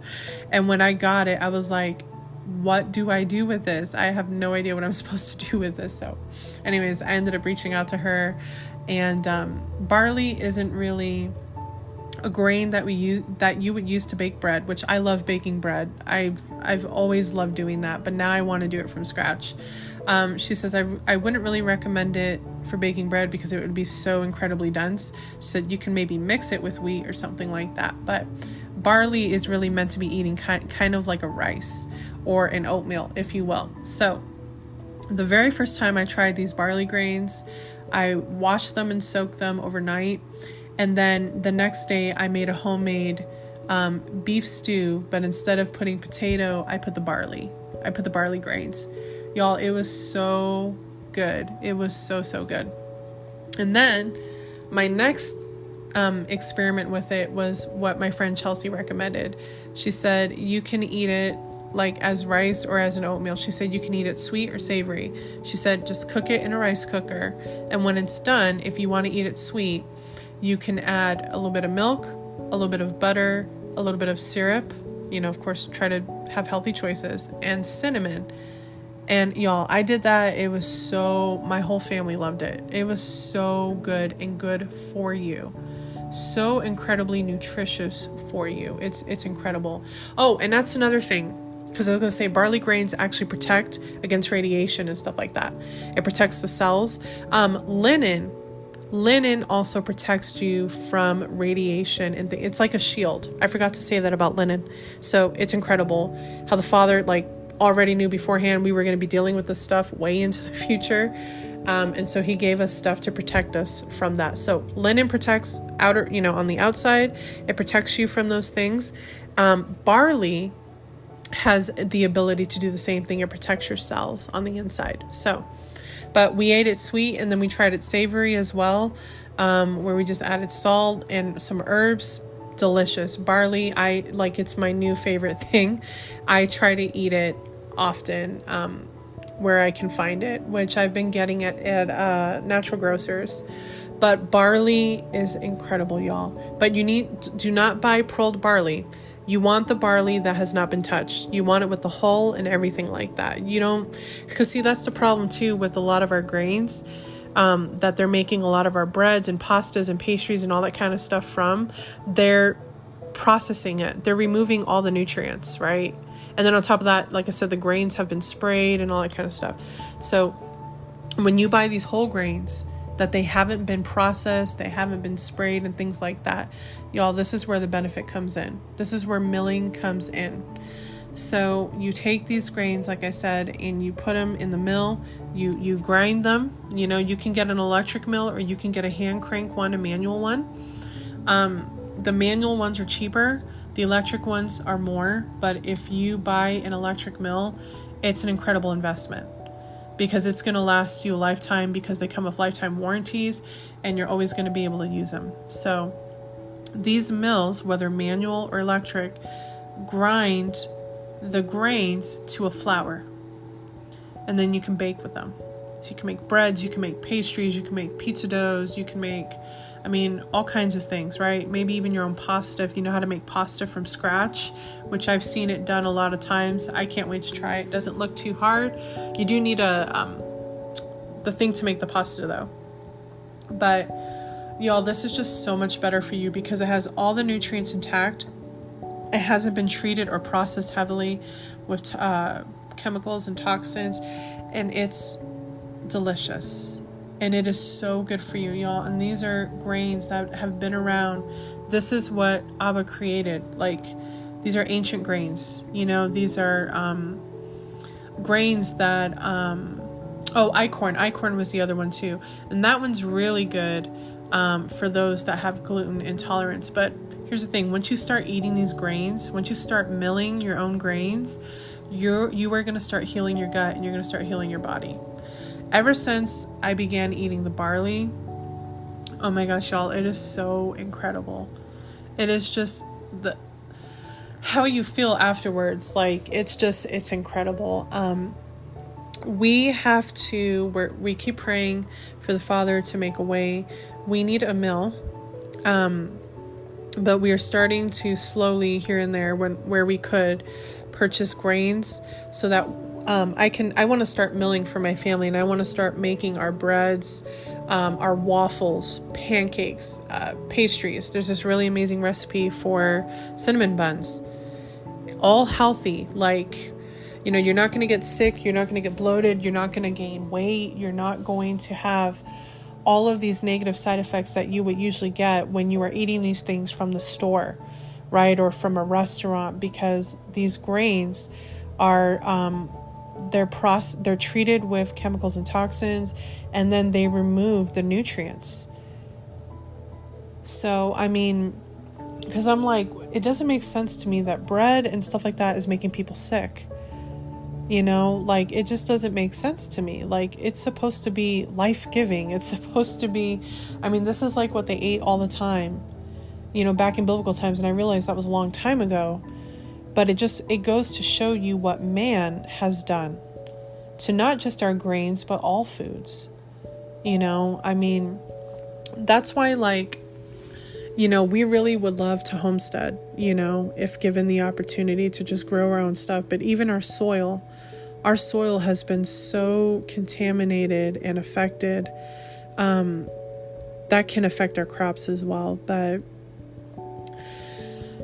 And when I got it, I was like, what do I do with this? I have no idea what I'm supposed to do with this. So anyways, I ended up reaching out to her, and barley isn't really a grain that you would use to bake bread, which I love baking bread. I've always loved doing that, but now I want to do it from scratch. She says I wouldn't really recommend it for baking bread because it would be so incredibly dense. She said you can maybe mix it with wheat or something like that, but barley is really meant to be eating kind of like a rice or an oatmeal, if you will. So the very first time I tried these barley grains, I washed them and soaked them overnight. And then the next day I made a homemade beef stew, but instead of putting potato, I put the barley grains. Y'all, it was so good. It was so good. And then my next experiment with it was what my friend Chelsea recommended. She said you can eat it like as rice or as an oatmeal. She said you can eat it sweet or savory. She said just cook it in a rice cooker, and when it's done, if you want to eat it sweet, you can add a little bit of milk, a little bit of butter, a little bit of syrup, of course, try to have healthy choices, and cinnamon. And y'all, I did that. It was my whole family loved it. It was so good and good for you. So incredibly nutritious for you. It's incredible. Oh, and that's another thing, because I was going to say barley grains actually protect against radiation and stuff like that. It protects the cells. Linen also protects you from radiation, and it's like a shield. I forgot to say that about linen. So it's incredible how the Father already knew beforehand we were going to be dealing with this stuff way into the future. And so he gave us stuff to protect us from that. So linen protects on the outside. It protects you from those things. Barley has the ability to do the same thing. It protects your cells on the inside. So, but we ate it sweet, and then we tried it savory as well, where we just added salt and some herbs. Delicious. Barley, it's my new favorite thing. I try to eat it often where I can find it, which I've been getting at natural grocers. But barley is incredible, y'all. But do not buy pearled barley. You want the barley that has not been touched. You want it with the hull and everything like that. You don't, because see, that's the problem too with a lot of our grains, that they're making a lot of our breads and pastas and pastries and all that kind of stuff from. They're processing it. They're removing all the nutrients, right? And then on top of that, like I said, the grains have been sprayed and all that kind of stuff. So when you buy these whole grains that they haven't been processed, they haven't been sprayed and things like that, y'all, this is where the benefit comes in. This is where milling comes in. So you take these grains, like I said, and you put them in the mill, you grind them. You know, you can get an electric mill or you can get a hand crank one, a manual one. The manual ones are cheaper. The electric ones are more, but if you buy an electric mill, it's an incredible investment because it's going to last you a lifetime, because they come with lifetime warranties and you're always going to be able to use them. So these mills, whether manual or electric, grind the grains to a flour, and then you can bake with them. So you can make breads, you can make pastries, you can make pizza doughs, you can make, all kinds of things, right? Maybe even your own pasta if you know how to make pasta from scratch, which I've seen it done a lot of times. I can't wait to try it. It doesn't look too hard. You do need the thing to make the pasta though. But y'all, this is just so much better for you because it has all the nutrients intact. It hasn't been treated or processed heavily with chemicals and toxins, and it's delicious. And it is so good for you, y'all. And these are grains that have been around. This is what Abba created. Like, these are ancient grains. You know, these are grains that, Eichorn. Eichorn was the other one too. And that one's really good for those that have gluten intolerance. But here's the thing. Once you start eating these grains, once you start milling your own grains, you are going to start healing your gut and you're going to start healing your body. Ever since I began eating the barley, oh my gosh, y'all, it is so incredible. It is just how you feel afterwards. Like, it's incredible. We keep praying for the Father to make a way. We need a mill. But we are starting to slowly here and there where we could purchase grains so that I want to start milling for my family, and I want to start making our breads, our waffles, pancakes, pastries. There's this really amazing recipe for cinnamon buns, all healthy. Like, you know, you're not going to get sick. You're not going to get bloated. You're not going to gain weight. You're not going to have all of these negative side effects that you would usually get when you are eating these things from the store, right? Or from a restaurant, because these grains are, they're treated with chemicals and toxins, and then they remove the nutrients. So, because I'm like, it doesn't make sense to me that bread and stuff like that is making people sick. You know, like, it just doesn't make sense to me. Like, it's supposed to be life-giving. It's supposed to be, this is like what they ate all the time, you know, back in biblical times. And I realized that was a long time ago. But it goes to show you what man has done to not just our grains, but all foods. You know, that's why, like, you know, we really would love to homestead, you know, if given the opportunity to just grow our own stuff. But even our soil has been so contaminated and affected, that can affect our crops as well. But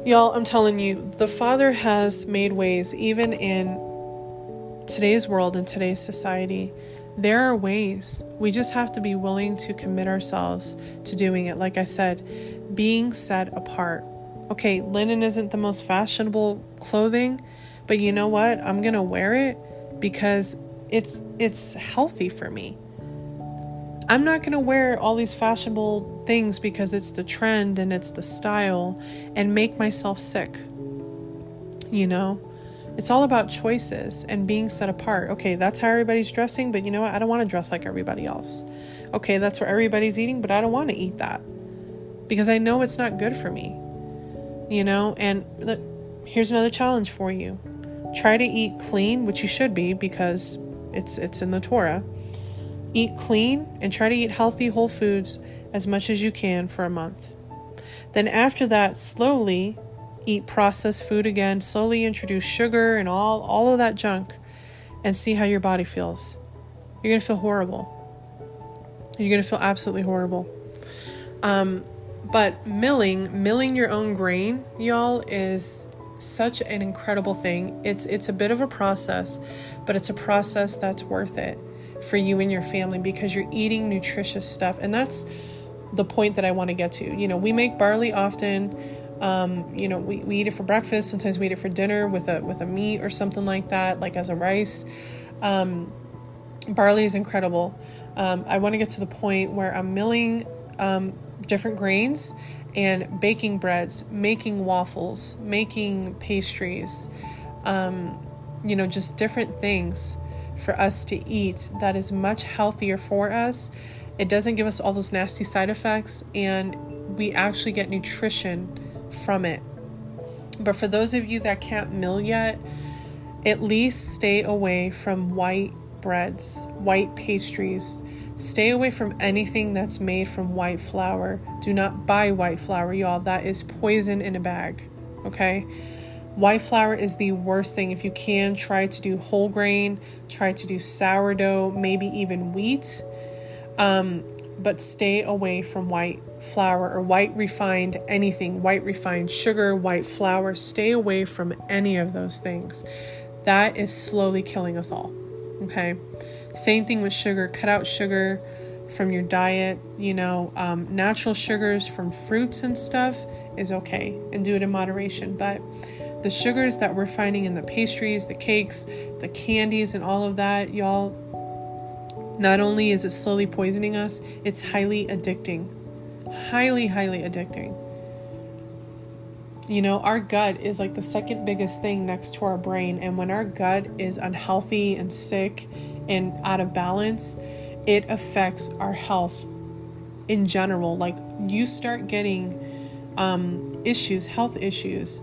y'all, I'm telling you, the Father has made ways. Even in today's world and today's society, there are ways. We just have to be willing to commit ourselves to doing it. Like I said, being set apart. Okay, linen isn't the most fashionable clothing, but you know what? I'm going to wear it because it's healthy for me. I'm not going to wear all these fashionable things because it's the trend and it's the style and make myself sick. You know, it's all about choices and being set apart. Okay, that's how everybody's dressing, but you know what? I don't want to dress like everybody else. Okay, that's what everybody's eating, but I don't want to eat that because I know it's not good for me. You know, and here's another challenge for you. Try to eat clean, which you should be because it's in the Torah. Eat clean and try to eat healthy, whole foods as much as you can for a month. Then after that, slowly eat processed food again, slowly introduce sugar and all of that junk, and see how your body feels. You're going to feel horrible. You're going to feel absolutely horrible. But milling your own grain, y'all, is such an incredible thing. It's a bit of a process, but it's a process that's worth it for you and your family, because you're eating nutritious stuff. And that's the point that I want to get to. We make barley often. We eat it for breakfast. Sometimes we eat it for dinner with a meat or something like that, like as a rice. Barley is incredible. I want to get to the point where I'm milling different grains and baking breads, making waffles, making pastries, just different things for us to eat that is much healthier for us. It doesn't give us all those nasty side effects, and we actually get nutrition from it. But for those of you that can't mill yet, at least stay away from white breads, white pastries. Stay away from anything that's made from white flour. Do not buy white flour, y'all. That is poison in a bag, okay? White flour is the worst thing. If you can, try to do whole grain, try to do sourdough, maybe even wheat. But stay away from white flour or white refined anything, white refined sugar, white flour. Stay away from any of those things. That is slowly killing us all, okay? Same thing with sugar. Cut out sugar from your diet. Natural sugars from fruits and stuff is okay, and do it in moderation. But the sugars that we're finding in the pastries, the cakes, the candies, and all of that, y'all, not only is it slowly poisoning us, it's highly addicting. Highly, highly addicting. Our gut is like the second biggest thing next to our brain. And when our gut is unhealthy and sick and out of balance, it affects our health in general. Like, you start getting health issues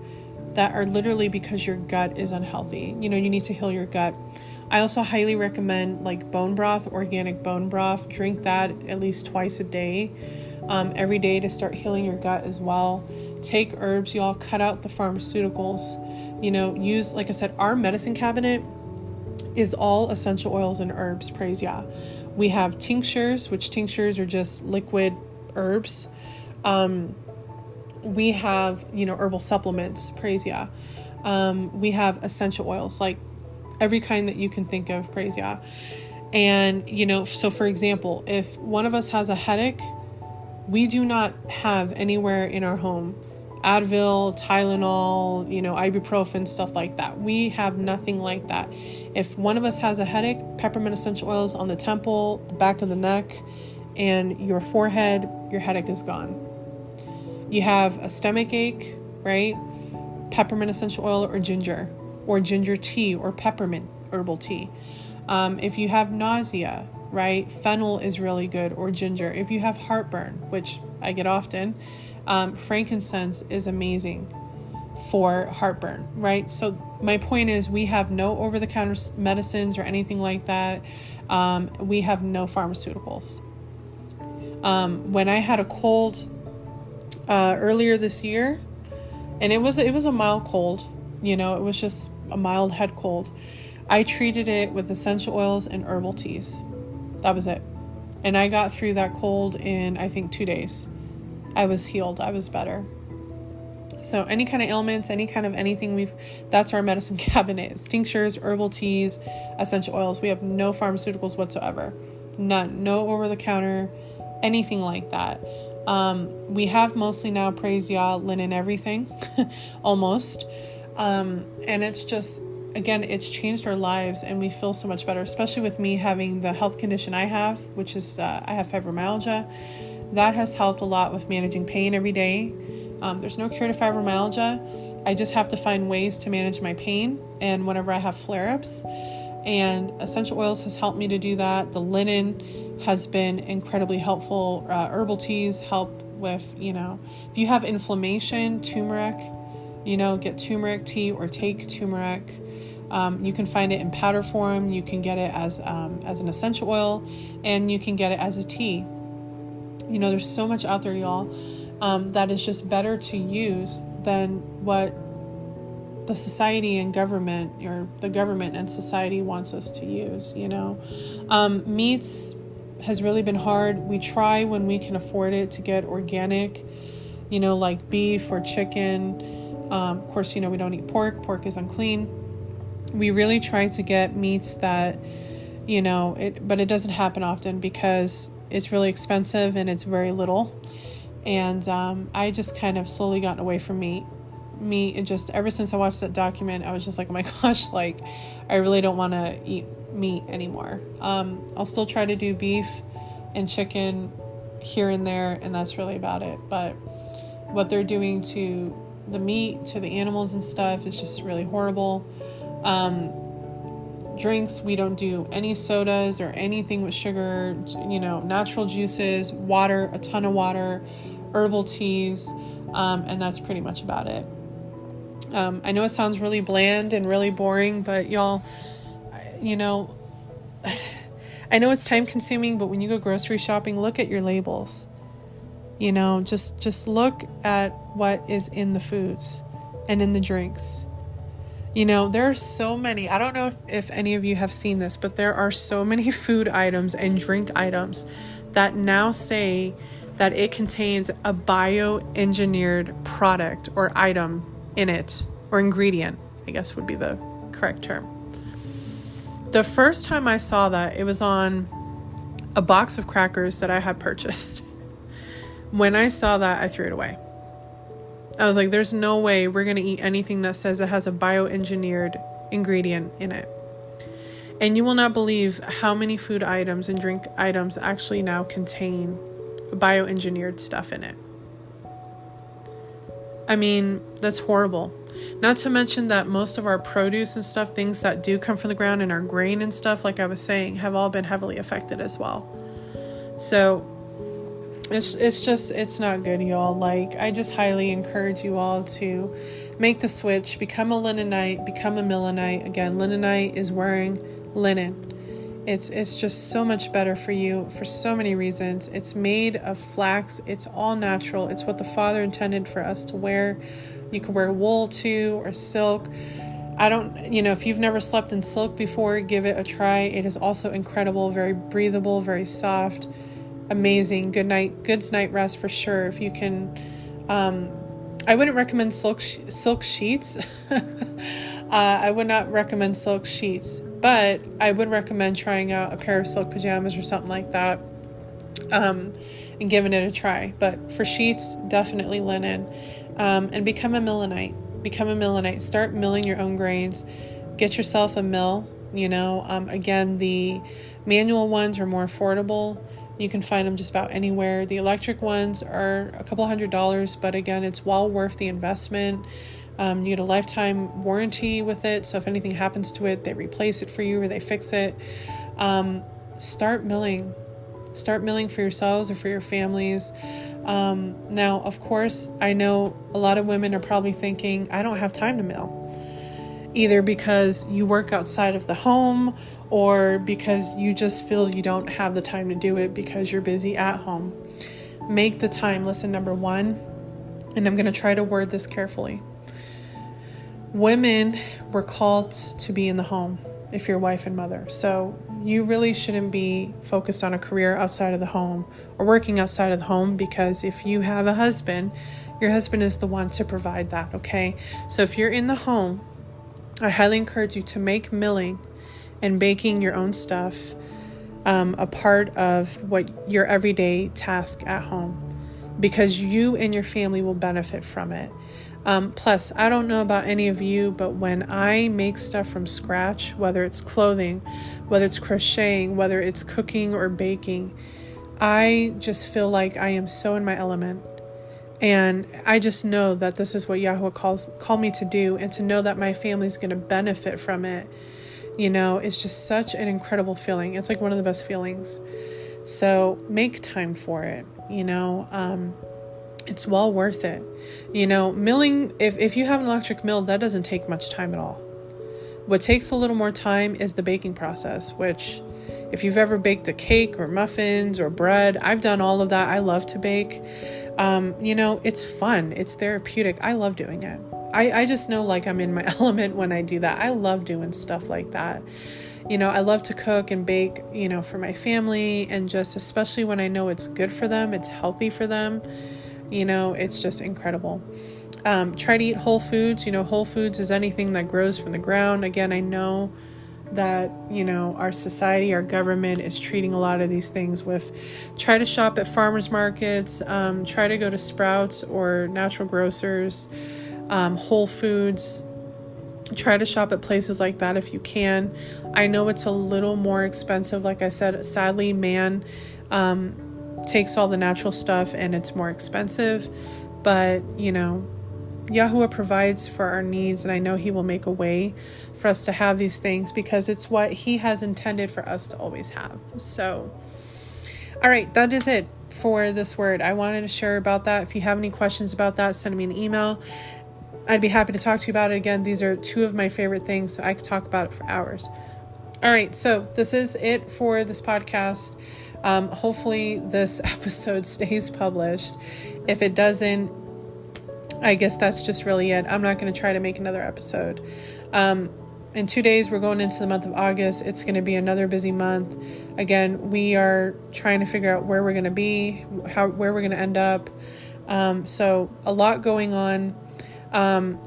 that are literally because your gut is unhealthy. You need to heal your gut. I also highly recommend bone broth, organic bone broth. Drink that at least twice a day, every day, to start healing your gut as well. Take herbs, y'all. Cut out the pharmaceuticals. Use, like I said, our medicine cabinet is all essential oils and herbs, praise Yah. We have tinctures, which tinctures are just liquid herbs. We have, herbal supplements, praise Yah. We have essential oils, like every kind that you can think of, praise Yah. And, so for example, if one of us has a headache, we do not have anywhere in our home Advil, Tylenol, ibuprofen, stuff like that. We have nothing like that. If one of us has a headache, peppermint essential oils on the temple, the back of the neck, and your forehead, your headache is gone. You have a stomach ache, right? Peppermint essential oil or ginger tea or peppermint herbal tea. If you have nausea, right? Fennel is really good, or ginger. If you have heartburn, which I get often, frankincense is amazing for heartburn, right? So my point is, we have no over-the-counter medicines or anything like that. We have no pharmaceuticals. When I had a cold earlier this year, and it was a mild cold, it was just a mild head cold, I treated it with essential oils and herbal teas. That was it. And I got through that cold in, I think, 2 days. I was healed. I was better. So any kind of ailments, any kind of anything, that's our medicine cabinet. It's tinctures, herbal teas, essential oils. We have no pharmaceuticals whatsoever. None. No over-the-counter, anything like that. We have mostly now, praise Yah, linen everything, almost. And it's just, again, it's changed our lives, and we feel so much better, especially with me having the health condition I have, which is I have fibromyalgia. That has helped a lot with managing pain every day. There's no cure to fibromyalgia. I just have to find ways to manage my pain and whenever I have flare-ups. And essential oils has helped me to do that. The linen has been incredibly helpful. Herbal teas help with, if you have inflammation, turmeric, get turmeric tea or take turmeric. You can find it in powder form. You can get it as an essential oil, and you can get it as a tea. There's so much out there, y'all, that is just better to use than what the society and government, or the government and society wants us to use, Meats has really been hard. We try when we can afford it to get organic, like beef or chicken. Of course, we don't eat pork. Pork is unclean. We really try to get meats that, but it doesn't happen often because it's really expensive and it's very little. And I just kind of slowly gotten away from meat. It just, ever since I watched that document, I was just like, oh my gosh, like, I really don't want to eat meat anymore. I'll still try to do beef and chicken here and there, and that's really about it. But what they're doing to the meat, to the animals and stuff, is just really horrible. Drinks, we don't do any sodas or anything with sugar, natural juices, water, a ton of water, herbal teas, and that's pretty much about it. I know it sounds really bland and really boring, but y'all, I know it's time consuming, but when you go grocery shopping, look at your labels. Just look at what is in the foods and in the drinks. There are so many, I don't know if any of you have seen this, but there are so many food items and drink items that now say that it contains a bioengineered product or item in it, or ingredient, I guess would be the correct term. The first time I saw that, it was on a box of crackers that I had purchased. When I saw that, I threw it away. I was like, there's no way we're going to eat anything that says it has a bioengineered ingredient in it. And you will not believe how many food items and drink items actually now contain bioengineered stuff in it. I mean, that's horrible. Not to mention that most of our produce and stuff, things that do come from the ground, and our grain and stuff, like I was saying, have all been heavily affected as well. So it's not good, y'all. Like, I just highly encourage you all to make the switch, become a Linenite, become a Millenite. Again, Linenite is wearing linen. It's just so much better for you for so many reasons. It's made of flax. It's all natural. It's what the Father intended for us to wear. You can wear wool too, or silk. If you've never slept in silk before, give it a try. It is also incredible, very breathable, very soft, amazing. Good night rest for sure. If you can, I wouldn't recommend silk sheets. I would not recommend silk sheets, but I would recommend trying out a pair of silk pajamas or something like that, and giving it a try. But for sheets, definitely linen. And become a Millenite. Start milling your own grains. Get yourself a mill. Again, the manual ones are more affordable. You can find them just about anywhere. The electric ones are a couple $100, but again, it's well worth the investment. You get a lifetime warranty with it, so if anything happens to it, they replace it for you or they fix it. Start milling for yourselves or for your families. Now, of course, I know a lot of women are probably thinking, I don't have time to mill, either because you work outside of the home or because you just feel you don't have the time to do it because you're busy at home. Make the time. Listen, number one, and I'm going to try to word this carefully. Women were called to be in the home if you're wife and mother. So you really shouldn't be focused on a career outside of the home or working outside of the home, because if you have a husband, your husband is the one to provide that, okay? So if you're in the home, I highly encourage you to make milling and baking your own stuff a part of what your everyday task at home, because you and your family will benefit from it. Plus, I don't know about any of you, but when I make stuff from scratch, whether it's clothing, whether it's crocheting, whether it's cooking or baking, I just feel like I am so in my element. And I just know that this is what Yahweh called me to do, and to know that my family's going to benefit from it. It's just such an incredible feeling. It's like one of the best feelings. So make time for it, it's well worth it. Milling, if you have an electric mill, that doesn't take much time at all. What takes a little more time is the baking process, which if you've ever baked a cake or muffins or bread, I've done all of that. I love to bake. It's fun. It's therapeutic. I love doing it. I just know like I'm in my element when I do that. I love doing stuff like that. I love to cook and bake, for my family, and just especially when I know it's good for them, it's healthy for them, it's just incredible. Try to eat whole foods. Whole foods is anything that grows from the ground. Again, I know that, our society, our government is treating a lot of these things try to shop at farmers markets, try to go to Sprouts or natural grocers, Whole Foods. Try to shop at places like that if you can. I know it's a little more expensive. Like I said, sadly, man takes all the natural stuff and it's more expensive. But, Yahuwah provides for our needs, and I know he will make a way for us to have these things because it's what he has intended for us to always have. So, all right, that is it for this word. I wanted to share about that. If you have any questions about that, send me an email. I'd be happy to talk to you about it. Again, these are two of my favorite things, so I could talk about it for hours. All right, so this is it for this podcast. Hopefully this episode stays published. If it doesn't, I guess that's just really it. I'm not going to try to make another episode. In 2 days, we're going into the month of August. It's going to be another busy month. Again, we are trying to figure out where we're going to be, where we're going to end up. So a lot going on.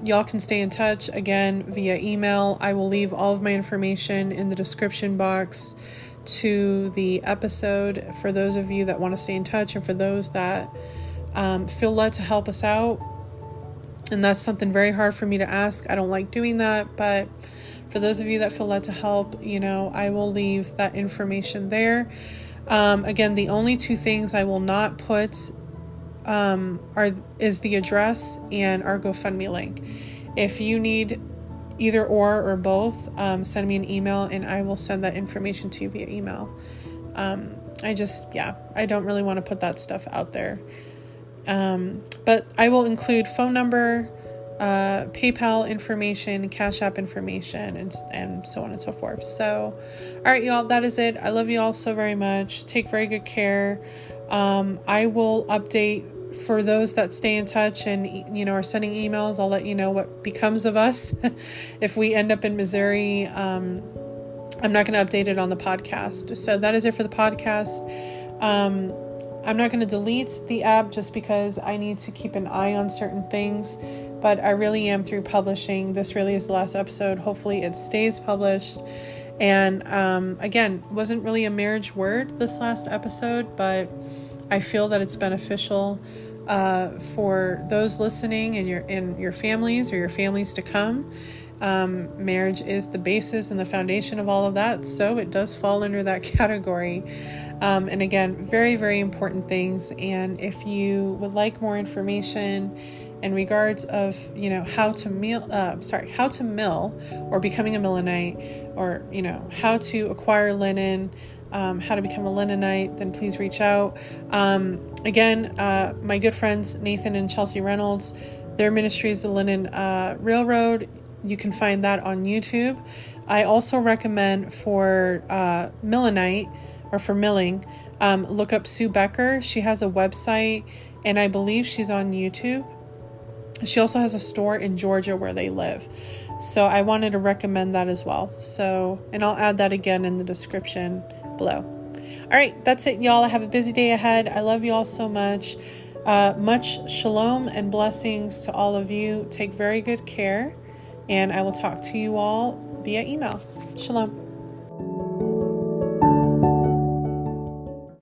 Y'all can stay in touch again via email. I will leave all of my information in the description box to the episode for those of you that want to stay in touch and for those that feel led to help us out. And that's something very hard for me to ask. I don't like doing that, but for those of you that feel led to help, I will leave that information there. Again, the only two things I will not put is the address and our GoFundMe link. If you need either or both, send me an email and I will send that information to you via email. I don't really want to put that stuff out there. But I will include phone number, PayPal information, Cash App information, and so on and so forth. So, all right, y'all, that is it. I love you all so very much. Take very good care. I will update for those that stay in touch and, are sending emails. I'll let you know what becomes of us. If we end up in Missouri, I'm not going to update it on the podcast. So that is it for the podcast. I'm not going to delete the app just because I need to keep an eye on certain things, but I really am through publishing. This really is the last episode. Hopefully it stays published. And again, wasn't really a marriage word this last episode, but I feel that it's beneficial for those listening and your families or your families to come. Marriage is the basis and the foundation of all of that, so it does fall under that category. And again, very, very important things. And if you would like more information in regards of, how to mill or becoming a Millenite, or, how to acquire linen, how to become a Linenite, then please reach out. Again, my good friends, Nathan and Chelsea Reynolds, their ministry is the Linen Railroad. You can find that on YouTube. I also recommend for Millenite, or for milling, look up Sue Becker. She has a website, and I believe she's on YouTube. She also has a store in Georgia where they live. So I wanted to recommend that as well. So, and I'll add that again in the description below. All right, that's it, y'all. I have a busy day ahead. I love you all so much. Much shalom and blessings to all of you. Take very good care, and I will talk to you all via email. Shalom.